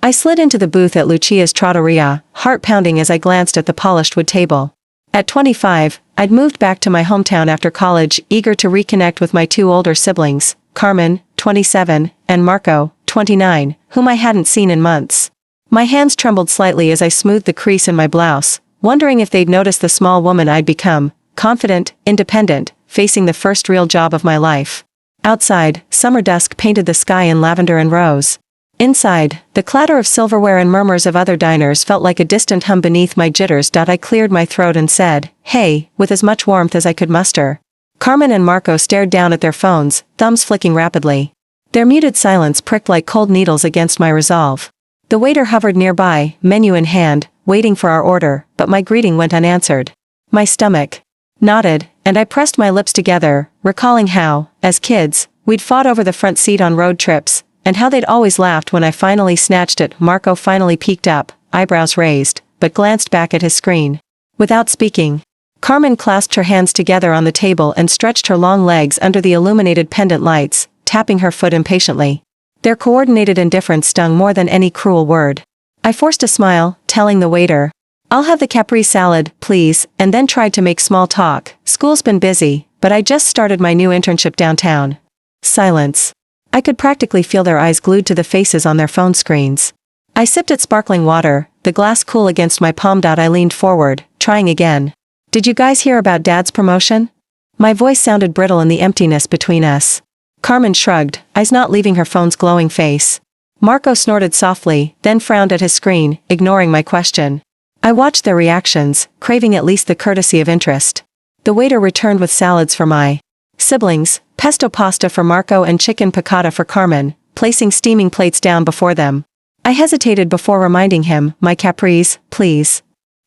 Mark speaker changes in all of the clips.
Speaker 1: I slid into the booth at Lucia's trattoria, heart pounding as I glanced at the polished wood table. At 25, I'd moved back to my hometown after college, eager to reconnect with my two older siblings, Carmen, 27, and Marco, 29, whom I hadn't seen in months. My hands trembled slightly as I smoothed the crease in my blouse, wondering if they'd notice the small woman I'd become, confident, independent, facing the first real job of my life. Outside, summer dusk painted the sky in lavender and rose. Inside, the clatter of silverware and murmurs of other diners felt like a distant hum beneath my jitters. I cleared my throat and said, "Hey," with as much warmth as I could muster. Carmen and Marco stared down at their phones, thumbs flicking rapidly. Their muted silence pricked like cold needles against my resolve. The waiter hovered nearby, menu in hand, waiting for our order, but my greeting went unanswered. My stomach nodded, and I pressed my lips together, recalling how, as kids, we'd fought over the front seat on road trips, and how they'd always laughed when I finally snatched it. Marco finally peeked up, eyebrows raised, but glanced back at his screen. Without speaking, Carmen clasped her hands together on the table and stretched her long legs under the illuminated pendant lights, tapping her foot impatiently. Their coordinated indifference stung more than any cruel word. I forced a smile, telling the waiter, "I'll have the Capri salad, please," and then tried to make small talk. "School's been busy, but I just started my new internship downtown." Silence. I could practically feel their eyes glued to the faces on their phone screens. I sipped at sparkling water, the glass cool against my palm. I leaned forward, trying again. "Did you guys hear about Dad's promotion?" My voice sounded brittle in the emptiness between us. Carmen shrugged, eyes not leaving her phone's glowing face. Marco snorted softly, then frowned at his screen, ignoring my question. I watched their reactions, craving at least the courtesy of interest. The waiter returned with salads for my siblings, pesto pasta for Marco and chicken piccata for Carmen, placing steaming plates down before them. I hesitated before reminding him, "My capris, please."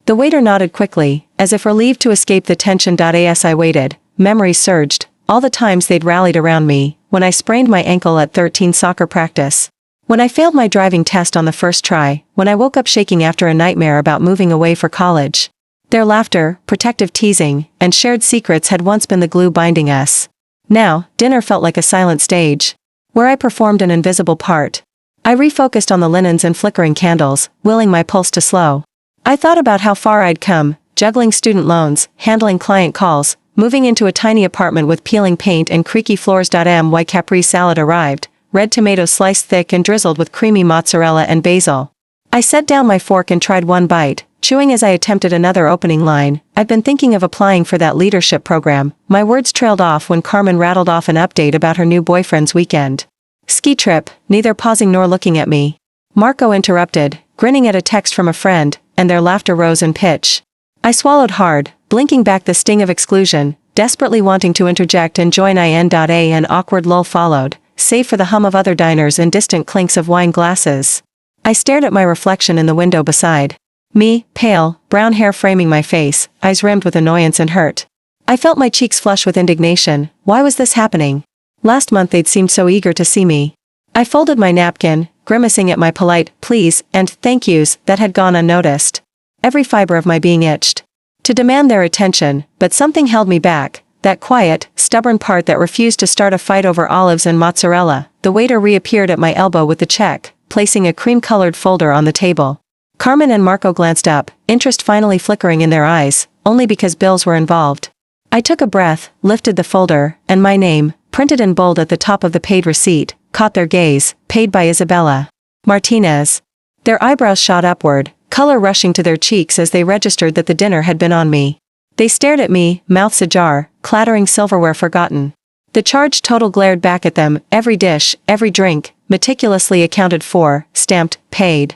Speaker 1: The waiter nodded quickly, as if relieved to escape the tension. As I waited, memories surged, all the times they'd rallied around me, when I sprained my ankle at 13 soccer practice. When I failed my driving test on the first try, when I woke up shaking after a nightmare about moving away for college. Their laughter, protective teasing, and shared secrets had once been the glue binding us. Now, dinner felt like a silent stage, where I performed an invisible part. I refocused on the linens and flickering candles, willing my pulse to slow. I thought about how far I'd come, juggling student loans, handling client calls, moving into a tiny apartment with peeling paint and creaky floors. My Capri salad arrived, red tomatoes sliced thick and drizzled with creamy mozzarella and basil. I set down my fork and tried one bite, chewing as I attempted another opening line. "I've been thinking of applying for that leadership program." My words trailed off when Carmen rattled off an update about her new boyfriend's weekend ski trip, neither pausing nor looking at me. Marco interrupted, grinning at a text from a friend, and their laughter rose in pitch. I swallowed hard, blinking back the sting of exclusion, desperately wanting to interject and join in. An awkward lull followed, save for the hum of other diners and distant clinks of wine glasses. I stared at my reflection in the window beside me, pale, brown hair framing my face, eyes rimmed with annoyance and hurt. I felt my cheeks flush with indignation. Why was this happening? Last month they'd seemed so eager to see me. I folded my napkin, grimacing at my polite "please" and "thank yous" that had gone unnoticed. Every fiber of my being itched to demand their attention, but something held me back, that quiet, stubborn part that refused to start a fight over olives and mozzarella. The waiter reappeared at my elbow with the check, placing a cream-colored folder on the table. Carmen and Marco glanced up, interest finally flickering in their eyes, only because bills were involved. I took a breath, lifted the folder, and my name, printed in bold at the top of the paid receipt, caught their gaze, paid by Isabella Martinez. Their eyebrows shot upward, color rushing to their cheeks as they registered that the dinner had been on me. They stared at me, mouths ajar, clattering silverware forgotten. The charged total glared back at them, every dish, every drink, meticulously accounted for, stamped, paid.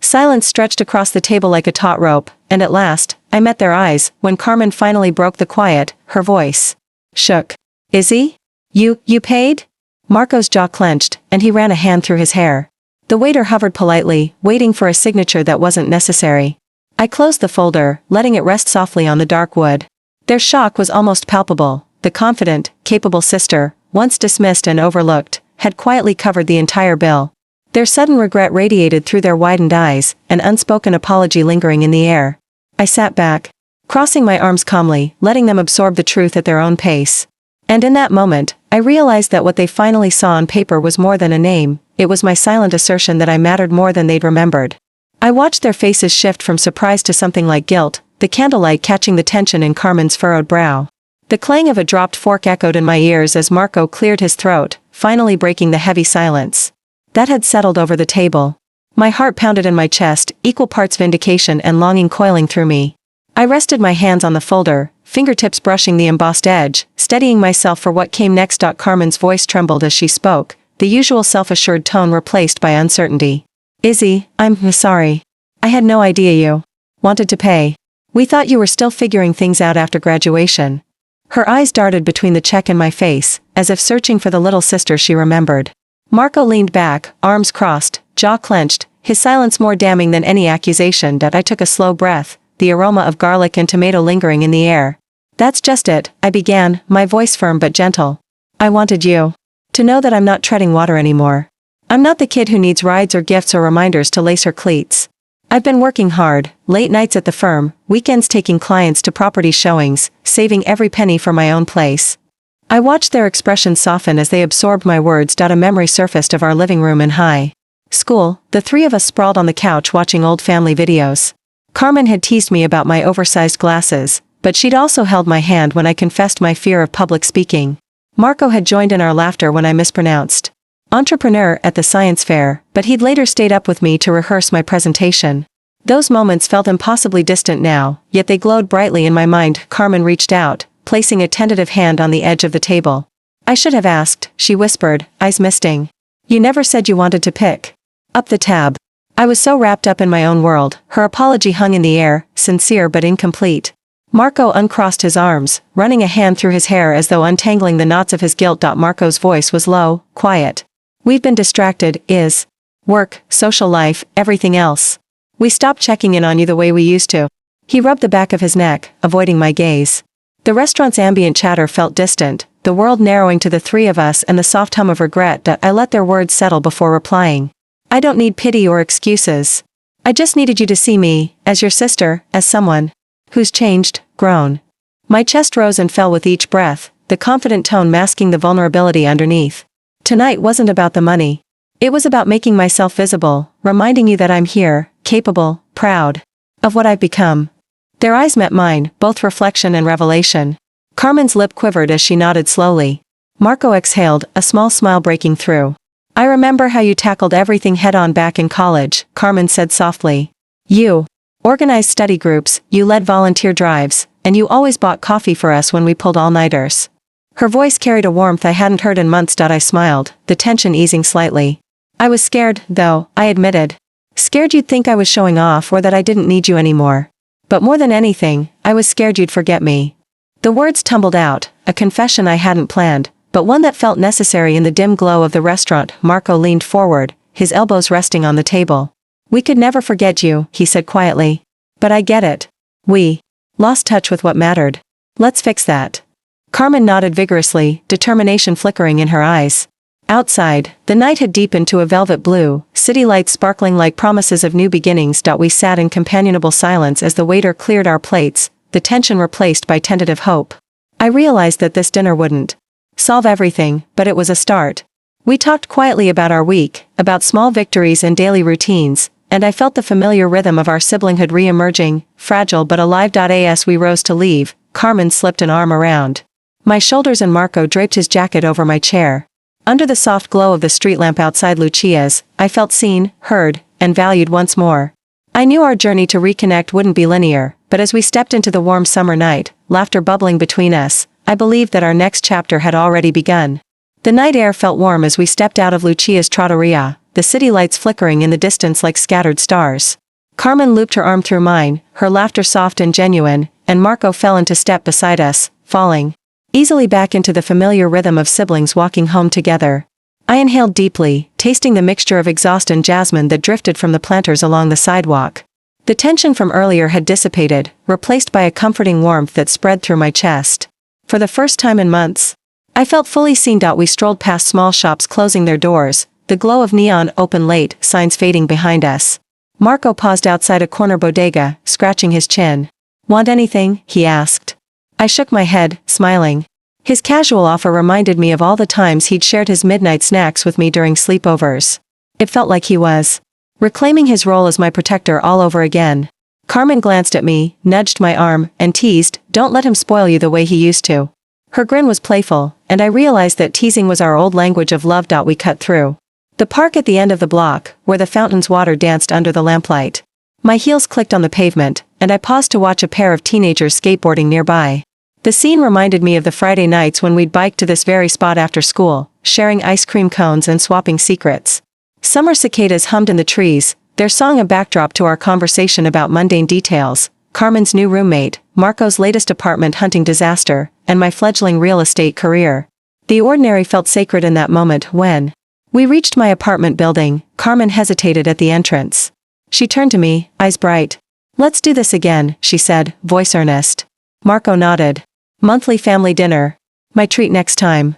Speaker 1: Silence stretched across the table like a taut rope, and at last, I met their eyes, when Carmen finally broke the quiet, her voice shook. "Izzy? You paid?" Marco's jaw clenched, and he ran a hand through his hair. The waiter hovered politely, waiting for a signature that wasn't necessary. I closed the folder, letting it rest softly on the dark wood. Their shock was almost palpable. The confident, capable sister, once dismissed and overlooked, had quietly covered the entire bill. Their sudden regret radiated through their widened eyes, an unspoken apology lingering in the air. I sat back, crossing my arms calmly, letting them absorb the truth at their own pace. And in that moment, I realized that what they finally saw on paper was more than a name. it was my silent assertion that I mattered more than they'd remembered. I watched their faces shift from surprise to something like guilt, the candlelight catching the tension in Carmen's furrowed brow. The clang of a dropped fork echoed in my ears as Marco cleared his throat, finally breaking the heavy silence that had settled over the table. My heart pounded in my chest, equal parts vindication and longing coiling through me. I rested my hands on the folder, fingertips brushing the embossed edge, steadying myself for what came next. Carmen's voice trembled as she spoke, the usual self-assured tone replaced by uncertainty. Izzy, I'm sorry. I had no idea you wanted to pay. We thought you were still figuring things out after graduation. Her eyes darted between the check and my face, as if searching for the little sister she remembered. Marco leaned back, arms crossed, jaw clenched, his silence more damning than any accusation. I took a slow breath, the aroma of garlic and tomato lingering in the air. That's just it, I began, my voice firm but gentle. I wanted you to know that I'm not treading water anymore. I'm not the kid who needs rides or gifts or reminders to lace her cleats. I've been working hard, late nights at the firm, weekends taking clients to property showings, saving every penny for my own place. I watched their expressions soften as they absorbed my words. A memory surfaced of our living room in high school, the three of us sprawled on the couch watching old family videos. Carmen had teased me about my oversized glasses, but she'd also held my hand when I confessed my fear of public speaking. Marco had joined in our laughter when I mispronounced entrepreneur at the science fair, but he'd later stayed up with me to rehearse my presentation. Those moments felt impossibly distant now, yet they glowed brightly in my mind. Carmen reached out, placing a tentative hand on the edge of the table. I should have asked, she whispered, eyes misting. You never said you wanted to pick up the tab. I was so wrapped up in my own world. Her apology hung in the air, sincere but incomplete. Marco uncrossed his arms, running a hand through his hair as though untangling the knots of his guilt. Marco's voice was low, quiet. We've been distracted, work, social life, everything else. We stopped checking in on you the way we used to. He rubbed the back of his neck, avoiding my gaze. The restaurant's ambient chatter felt distant, the world narrowing to the three of us and the soft hum of regret. I let their words settle before replying. I don't need pity or excuses. I just needed you to see me, as your sister, as someone who's changed, grown. My chest rose and fell with each breath, the confident tone masking the vulnerability underneath. Tonight wasn't about the money. It was about making myself visible, reminding you that I'm here, capable, proud of what I've become. Their eyes met mine, both reflection and revelation. Carmen's lip quivered as she nodded slowly. Marco exhaled, a small smile breaking through. I remember how you tackled everything head-on back in college, Carmen said softly. You organized study groups, you led volunteer drives, and you always bought coffee for us when we pulled all-nighters. Her voice carried a warmth I hadn't heard in months. I smiled, the tension easing slightly. I was scared, though, I admitted. Scared you'd think I was showing off or that I didn't need you anymore. But more than anything, I was scared you'd forget me. The words tumbled out, a confession I hadn't planned, but one that felt necessary in the dim glow of the restaurant. Marco leaned forward, his elbows resting on the table. We could never forget you, he said quietly. But I get it. We lost touch with what mattered. Let's fix that. Carmen nodded vigorously, determination flickering in her eyes. Outside, the night had deepened to a velvet blue, city lights sparkling like promises of new beginnings. We sat in companionable silence as the waiter cleared our plates, the tension replaced by tentative hope. I realized that this dinner wouldn't solve everything, but it was a start. We talked quietly about our week, about small victories and daily routines, and I felt the familiar rhythm of our siblinghood re-emerging, fragile but alive. As we rose to leave, Carmen slipped an arm around my shoulders and Marco draped his jacket over my chair. Under the soft glow of the street lamp outside Lucia's, I felt seen, heard, and valued once more. I knew our journey to reconnect wouldn't be linear, but as we stepped into the warm summer night, laughter bubbling between us, I believed that our next chapter had already begun. The night air felt warm as we stepped out of Lucia's trattoria, the city lights flickering in the distance like scattered stars. Carmen looped her arm through mine, her laughter soft and genuine, and Marco fell into step beside us, falling easily back into the familiar rhythm of siblings walking home together. I inhaled deeply, tasting the mixture of exhaust and jasmine that drifted from the planters along the sidewalk. The tension from earlier had dissipated, replaced by a comforting warmth that spread through my chest. For the first time in months, I felt fully seen. We strolled past small shops closing their doors, the glow of neon open late signs fading behind us. Marco paused outside a corner bodega, scratching his chin. Want anything? He asked. I shook my head, smiling. His casual offer reminded me of all the times he'd shared his midnight snacks with me during sleepovers. It felt like he was reclaiming his role as my protector all over again. Carmen glanced at me, nudged my arm, and teased, "Don't let him spoil you the way he used to." Her grin was playful, and I realized that teasing was our old language of love. We cut through the park at the end of the block, where the fountain's water danced under the lamplight. My heels clicked on the pavement, and I paused to watch a pair of teenagers skateboarding nearby. The scene reminded me of the Friday nights when we'd bike to this very spot after school, sharing ice cream cones and swapping secrets. Summer cicadas hummed in the trees, their song a backdrop to our conversation about mundane details: Carmen's new roommate, Marco's latest apartment hunting disaster, and my fledgling real estate career. The ordinary felt sacred in that moment when we reached my apartment building. Carmen hesitated at the entrance. She turned to me, eyes bright. "Let's do this again," she said, voice earnest. Marco nodded. "Monthly family dinner. My treat next time."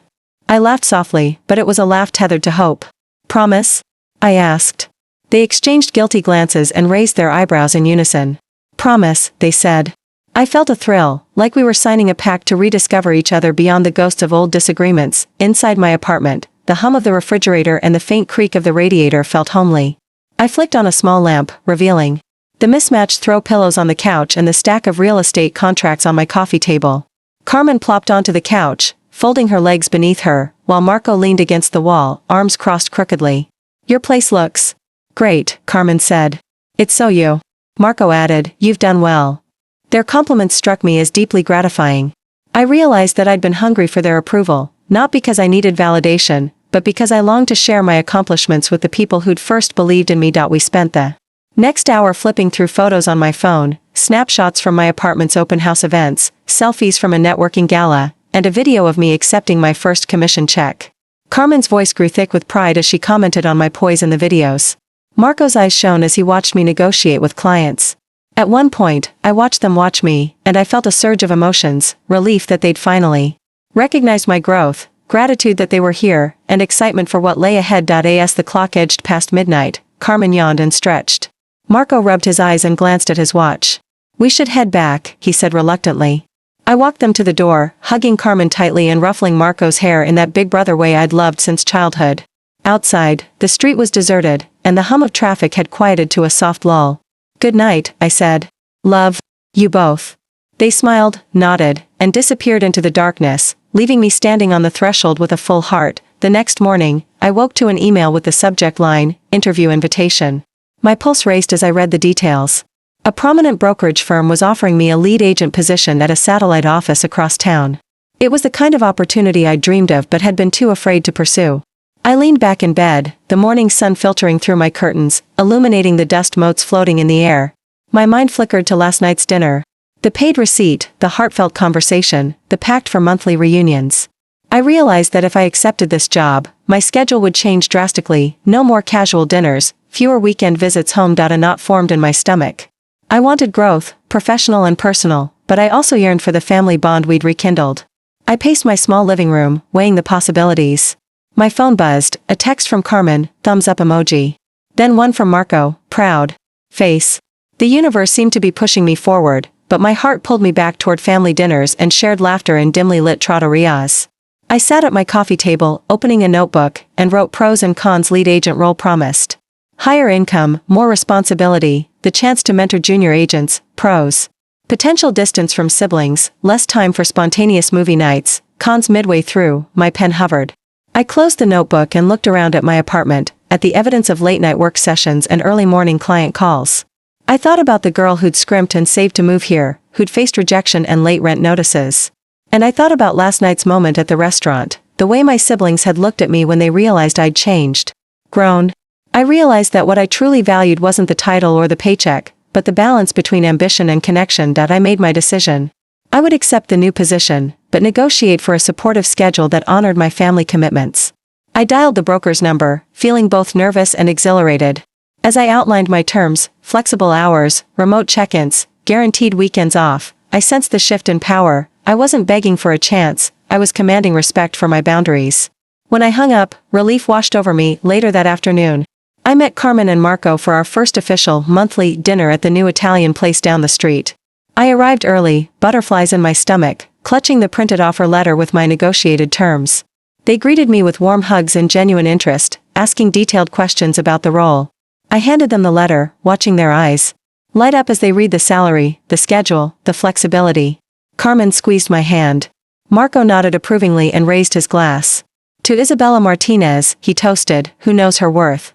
Speaker 1: I laughed softly, but it was a laugh tethered to hope. "Promise?" I asked. They exchanged guilty glances and raised their eyebrows in unison. "Promise," they said. I felt a thrill, like we were signing a pact to rediscover each other beyond the ghosts of old disagreements. Inside my apartment, the hum of the refrigerator and the faint creak of the radiator felt homely. I flicked on a small lamp, revealing the mismatched throw pillows on the couch and the stack of real estate contracts on my coffee table. Carmen plopped onto the couch, folding her legs beneath her, while Marco leaned against the wall, arms crossed crookedly. "Your place looks great," Carmen said. "It's so you." Marco added, "You've done well." Their compliments struck me as deeply gratifying. I realized that I'd been hungry for their approval, not because I needed validation, but because I longed to share my accomplishments with the people who'd first believed in me. We spent the next hour flipping through photos on my phone, snapshots from my apartment's open house events, selfies from a networking gala, and a video of me accepting my first commission check. Carmen's voice grew thick with pride as she commented on my poise in the videos. Marco's eyes shone as he watched me negotiate with clients. At one point, I watched them watch me, and I felt a surge of emotions: relief that they'd finally recognized my growth, gratitude that they were here, and excitement for what lay ahead. As the clock edged past midnight, Carmen yawned and stretched. Marco rubbed his eyes and glanced at his watch. "We should head back," he said reluctantly. I walked them to the door, hugging Carmen tightly and ruffling Marco's hair in that big brother way I'd loved since childhood. Outside, the street was deserted, and the hum of traffic had quieted to a soft lull. "Good night," I said. "Love you both." They smiled, nodded, and disappeared into the darkness, leaving me standing on the threshold with a full heart. The next morning, I woke to an email with the subject line, "Interview invitation." My pulse raced as I read the details. A prominent brokerage firm was offering me a lead agent position at a satellite office across town. It was the kind of opportunity I'd dreamed of but had been too afraid to pursue. I leaned back in bed, the morning sun filtering through my curtains, illuminating the dust motes floating in the air. My mind flickered to last night's dinner. The paid receipt, the heartfelt conversation, the pact for monthly reunions. I realized that if I accepted this job, my schedule would change drastically: no more casual dinners, fewer weekend visits home. A knot formed in my stomach. I wanted growth, professional and personal, but I also yearned for the family bond we'd rekindled. I paced my small living room, weighing the possibilities. My phone buzzed, a text from Carmen, thumbs up emoji. Then one from Marco, proud face. The universe seemed to be pushing me forward, but my heart pulled me back toward family dinners and shared laughter in dimly lit trattorias. I sat at my coffee table, opening a notebook, and wrote pros and cons. Lead agent role promised: higher income, more responsibility, the chance to mentor junior agents. Pros: potential distance from siblings, less time for spontaneous movie nights. Cons. Midway through, my pen hovered. I closed the notebook and looked around at my apartment, at the evidence of late-night work sessions and early morning client calls. I thought about the girl who'd scrimped and saved to move here, who'd faced rejection and late rent notices. And I thought about last night's moment at the restaurant, the way my siblings had looked at me when they realized I'd changed. Grown. I realized that what I truly valued wasn't the title or the paycheck, but the balance between ambition and connection. I made my decision. I would accept the new position, but negotiate for a supportive schedule that honored my family commitments. I dialed the broker's number, feeling both nervous and exhilarated. As I outlined my terms, flexible hours, remote check-ins, guaranteed weekends off, I sensed the shift in power. I wasn't begging for a chance, I was commanding respect for my boundaries. When I hung up, relief washed over me. Later that afternoon, I met Carmen and Marco for our first official, monthly, dinner at the new Italian place down the street. I arrived early, butterflies in my stomach, clutching the printed offer letter with my negotiated terms. They greeted me with warm hugs and genuine interest, asking detailed questions about the role. I handed them the letter, watching their eyes light up as they read the salary, the schedule, the flexibility. Carmen squeezed my hand. Marco nodded approvingly and raised his glass. To Isabella Martinez, he toasted, who knows her worth.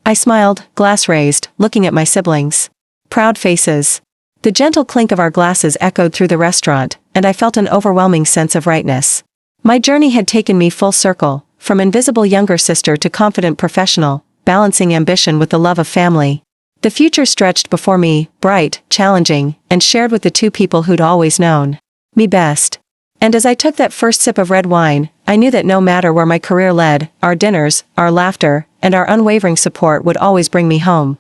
Speaker 1: I smiled, glass raised, looking at my siblings. Proud faces. The gentle clink of our glasses echoed through the restaurant, and I felt an overwhelming sense of rightness. My journey had taken me full circle, from invisible younger sister to confident professional, balancing ambition with the love of family. The future stretched before me, bright, challenging, and shared with the two people who'd always known me best. And as I took that first sip of red wine, I knew that no matter where my career led, our dinners, our laughter, and our unwavering support would always bring me home.